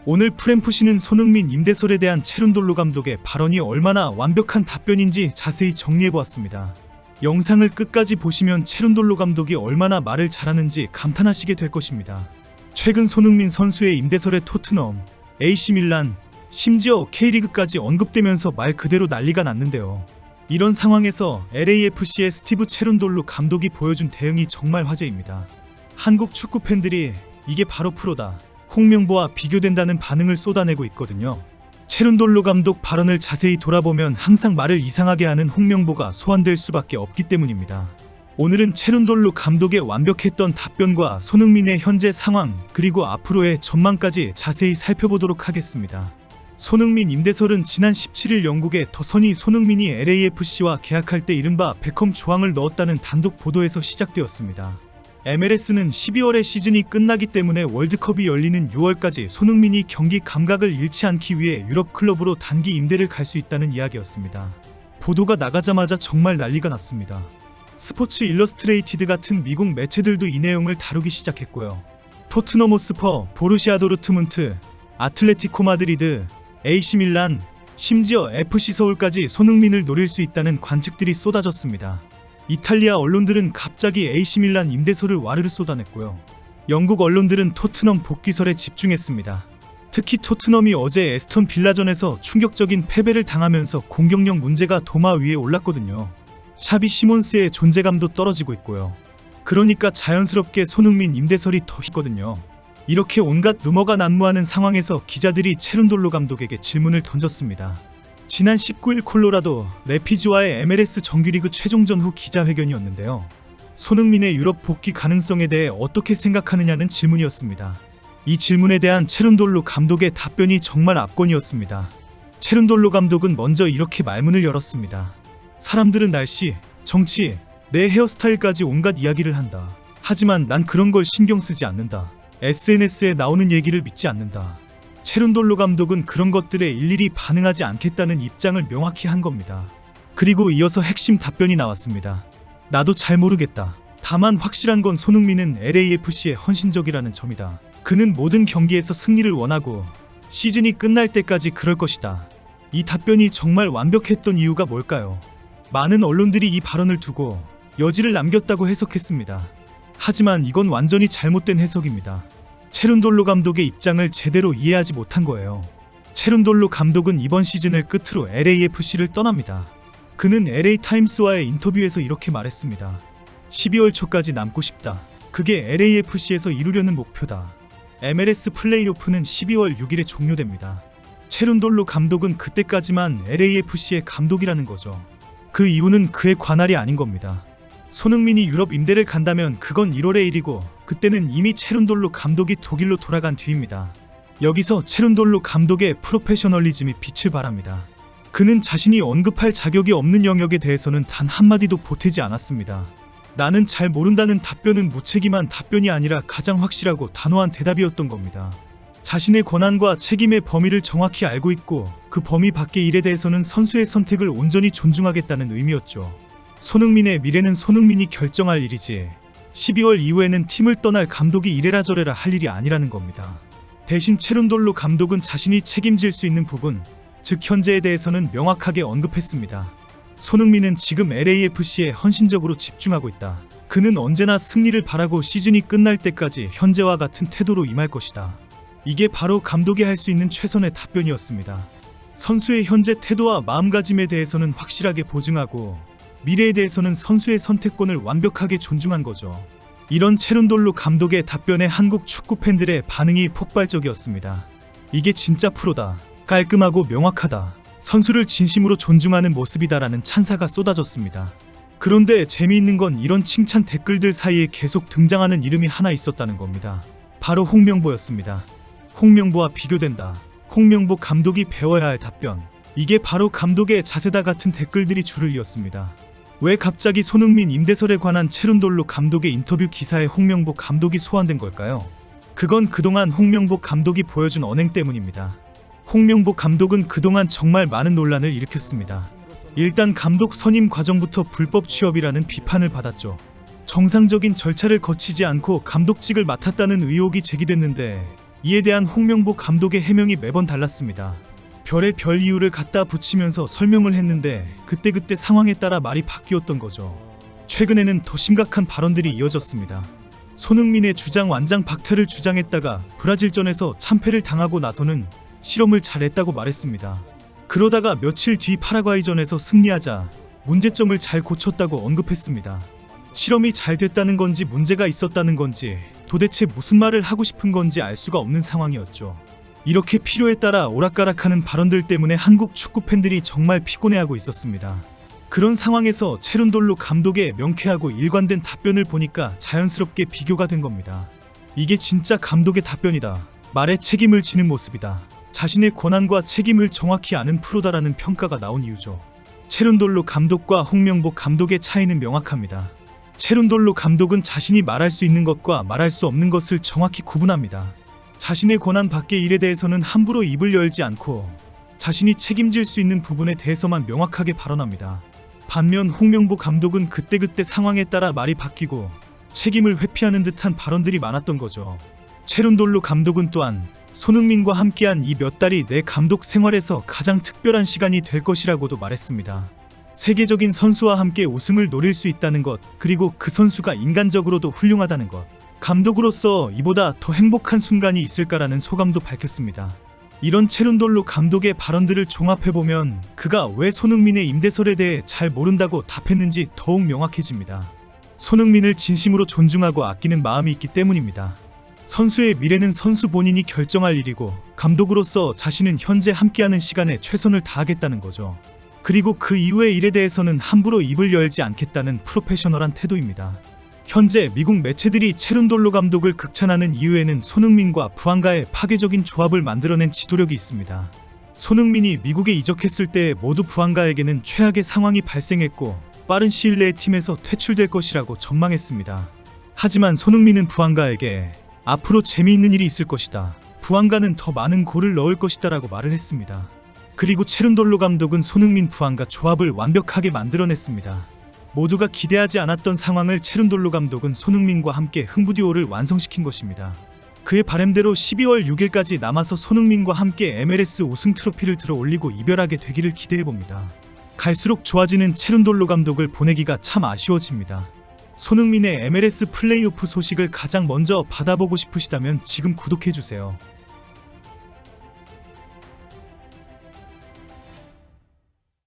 오늘 프램푸시는 손흥민, 임대설에 대한 체룬돌로 감독의 발언이 얼마나 완벽한 답변인지 자세히 정리해보았습니다. 영상을 끝까지 보시면 체룬돌로 감독이 얼마나 말을 잘하는지 감탄하시게 될 것입니다. 최근 손흥민 선수의 임대설에 토트넘, AC밀란, 심지어 K리그까지 언급되면서 말 그대로 난리가 났는데요. 이런 상황에서 LAFC의 스티브 체룬돌로 감독이 보여준 대응이 정말 화제입니다. 한국 축구 팬들이 이게 바로 프로다, 홍명보와 비교된다는 반응을 쏟아내고 있거든요. 체룬돌로 감독 발언을 자세히 돌아보면 항상 말을 이상하게 하는 홍명보가 소환될 수밖에 없기 때문입니다. 오늘은 체룬돌로 감독의 완벽했던 답변과 손흥민의 현재 상황, 그리고 앞으로의 전망까지 자세히 살펴보도록 하겠습니다. 손흥민 임대설은 지난 17일 영국의 더선이 손흥민이 LAFC와 계약할 때 이른바 베컴 조항을 넣었다는 단독 보도에서 시작되었습니다. MLS는 12월에 시즌이 끝나기 때문에 월드컵이 열리는 6월까지 손흥민이 경기 감각을 잃지 않기 위해 유럽 클럽으로 단기 임대를 갈 수 있다는 이야기였습니다. 보도가 나가자마자 정말 난리가 났습니다. 스포츠 일러스트레이티드 같은 미국 매체들도 이 내용을 다루기 시작했고요. 토트넘 호스퍼, 보루시아 도르트문트, 아틀레티코 마드리드, AC밀란, 심지어 FC 서울까지 손흥민을 노릴 수 있다는 관측들이 쏟아졌습니다. 이탈리아 언론들은 갑자기 AC밀란 임대설을 와르르 쏟아냈고요. 영국 언론들은 토트넘 복귀설에 집중했습니다. 특히 토트넘이 어제 에스턴 빌라전에서 충격적인 패배를 당하면서 공격력 문제가 도마 위에 올랐거든요. 샤비 시몬스의 존재감도 떨어지고 있고요. 그러니까 자연스럽게 손흥민 임대설이 더 있거든요. 이렇게 온갖 루머가 난무하는 상황에서 기자들이 체룬돌로 감독에게 질문을 던졌습니다. 지난 19일 콜로라도 래피즈와의 MLS 정규리그 최종전 후 기자회견이었는데요. 손흥민의 유럽 복귀 가능성에 대해 어떻게 생각하느냐는 질문이었습니다. 이 질문에 대한 체룬돌로 감독의 답변이 정말 압권이었습니다. 체룬돌로 감독은 먼저 이렇게 말문을 열었습니다. 사람들은 날씨, 정치, 내 헤어스타일까지 온갖 이야기를 한다. 하지만 난 그런 걸 신경 쓰지 않는다. SNS에 나오는 얘기를 믿지 않는다. 체룬돌로 감독은 그런 것들에 일일이 반응하지 않겠다는 입장을 명확히 한 겁니다. 그리고 이어서 핵심 답변이 나왔습니다. 나도 잘 모르겠다. 다만 확실한 건 손흥민은 LAFC에 헌신적이라는 점이다. 그는 모든 경기에서 승리를 원하고 시즌이 끝날 때까지 그럴 것이다. 이 답변이 정말 완벽했던 이유가 뭘까요? 많은 언론들이 이 발언을 두고 여지를 남겼다고 해석했습니다. 하지만 이건 완전히 잘못된 해석입니다. 체룬돌로 감독의 입장을 제대로 이해하지 못한 거예요. 체룬돌로 감독은 이번 시즌을 끝으로 LAFC를 떠납니다. 그는 LA타임스와의 인터뷰에서 이렇게 말했습니다. 12월 초까지 남고 싶다. 그게 LAFC에서 이루려는 목표다. MLS 플레이오프는 12월 6일에 종료됩니다. 체룬돌로 감독은 그때까지만 LAFC의 감독이라는 거죠. 그 이유는 그의 관할이 아닌 겁니다. 손흥민이 유럽 임대를 간다면 그건 1월의 일이고 그때는 이미 체룬돌로 감독이 독일로 돌아간 뒤입니다. 여기서 체룬돌로 감독의 프로페셔널리즘이 빛을 발합니다. 그는 자신이 언급할 자격이 없는 영역에 대해서는 단 한마디도 보태지 않았습니다. 나는 잘 모른다는 답변은 무책임한 답변이 아니라 가장 확실하고 단호한 대답이었던 겁니다. 자신의 권한과 책임의 범위를 정확히 알고 있고 그 범위 밖의 일에 대해서는 선수의 선택을 온전히 존중하겠다는 의미였죠. 손흥민의 미래는 손흥민이 결정할 일이지 12월 이후에는 팀을 떠날 감독이 이래라 저래라 할 일이 아니라는 겁니다. 대신 체룬돌로 감독은 자신이 책임질 수 있는 부분, 즉 현재에 대해서는 명확하게 언급했습니다. 손흥민은 지금 LAFC에 헌신적으로 집중하고 있다. 그는 언제나 승리를 바라고 시즌이 끝날 때까지 현재와 같은 태도로 임할 것이다. 이게 바로 감독이 할 수 있는 최선의 답변이었습니다. 선수의 현재 태도와 마음가짐에 대해서는 확실하게 보증하고 미래에 대해서는 선수의 선택권을 완벽하게 존중한 거죠. 이런 체룬돌로 감독의 답변에 한국 축구 팬들의 반응이 폭발적이었습니다. 이게 진짜 프로다. 깔끔하고 명확하다. 선수를 진심으로 존중하는 모습이다라는 찬사가 쏟아졌습니다. 그런데 재미있는 건 이런 칭찬 댓글들 사이에 계속 등장하는 이름이 하나 있었다는 겁니다. 바로 홍명보였습니다. 홍명보와 비교된다. 홍명보 감독이 배워야 할 답변. 이게 바로 감독의 자세다 같은 댓글들이 줄을 이었습니다. 왜 갑자기 손흥민 임대설에 관한 체룬돌로 감독의 인터뷰 기사에 홍명보 감독이 소환된 걸까요? 그건 그동안 홍명보 감독이 보여준 언행 때문입니다. 홍명보 감독은 그동안 정말 많은 논란을 일으켰습니다. 일단 감독 선임 과정부터 불법 취업이라는 비판을 받았죠. 정상적인 절차를 거치지 않고 감독직을 맡았다는 의혹이 제기됐는데 이에 대한 홍명보 감독의 해명이 매번 달랐습니다. 별의 별 이유를 갖다 붙이면서 설명을 했는데 그때그때 상황에 따라 말이 바뀌었던 거죠. 최근에는 더 심각한 발언들이 이어졌습니다. 손흥민의 주장 완장 박탈을 주장했다가 브라질전에서 참패를 당하고 나서는 실험을 잘했다고 말했습니다. 그러다가 며칠 뒤 파라과이전에서 승리하자 문제점을 잘 고쳤다고 언급했습니다. 실험이 잘 됐다는 건지 문제가 있었다는 건지 도대체 무슨 말을 하고 싶은 건지 알 수가 없는 상황이었죠. 이렇게 필요에 따라 오락가락하는 발언들 때문에 한국 축구 팬들이 정말 피곤해하고 있었습니다. 그런 상황에서 체룬돌로 감독의 명쾌하고 일관된 답변을 보니까 자연스럽게 비교가 된 겁니다. 이게 진짜 감독의 답변이다. 말에 책임을 지는 모습이다. 자신의 권한과 책임을 정확히 아는 프로다라는 평가가 나온 이유죠. 체룬돌로 감독과 홍명보 감독의 차이는 명확합니다. 체룬돌로 감독은 자신이 말할 수 있는 것과 말할 수 없는 것을 정확히 구분합니다. 자신의 권한 밖의 일에 대해서는 함부로 입을 열지 않고 자신이 책임질 수 있는 부분에 대해서만 명확하게 발언합니다. 반면 홍명보 감독은 그때그때 상황에 따라 말이 바뀌고 책임을 회피하는 듯한 발언들이 많았던 거죠. 체룬돌로 감독은 또한 손흥민과 함께한 이 몇 달이 내 감독 생활에서 가장 특별한 시간이 될 것이라고도 말했습니다. 세계적인 선수와 함께 우승을 노릴 수 있다는 것, 그리고 그 선수가 인간적으로도 훌륭하다는 것, 감독으로서 이보다 더 행복한 순간이 있을까라는 소감도 밝혔습니다. 이런 체룬돌로 감독의 발언들을 종합해보면 그가 왜 손흥민의 임대설에 대해 잘 모른다고 답했는지 더욱 명확해집니다. 손흥민을 진심으로 존중하고 아끼는 마음이 있기 때문입니다. 선수의 미래는 선수 본인이 결정할 일이고 감독으로서 자신은 현재 함께하는 시간에 최선을 다하겠다는 거죠. 그리고 그 이후의 일에 대해서는 함부로 입을 열지 않겠다는 프로페셔널한 태도입니다. 현재 미국 매체들이 체룬돌로 감독을 극찬하는 이유에는 손흥민과 부안가의 파괴적인 조합을 만들어낸 지도력이 있습니다. 손흥민이 미국에 이적했을 때 모두 부안가에게는 최악의 상황이 발생했고 빠른 시일 내에 팀에서 퇴출될 것이라고 전망했습니다. 하지만 손흥민은 부안가에게 앞으로 재미있는 일이 있을 것이다. 부안가는 더 많은 골을 넣을 것이다 라고 말을 했습니다. 그리고 체룬돌로 감독은 손흥민 부안가 조합을 완벽하게 만들어냈습니다. 모두가 기대하지 않았던 상황을 체룬돌로 감독은 손흥민과 함께 흥부듀오를 완성시킨 것입니다. 그의 바람대로 12월 6일까지 남아서 손흥민과 함께 MLS 우승 트로피를 들어 올리고 이별하게 되기를 기대해봅니다. 갈수록 좋아지는 체룬돌로 감독을 보내기가 참 아쉬워집니다. 손흥민의 MLS 플레이오프 소식을 가장 먼저 받아보고 싶으시다면 지금 구독해주세요.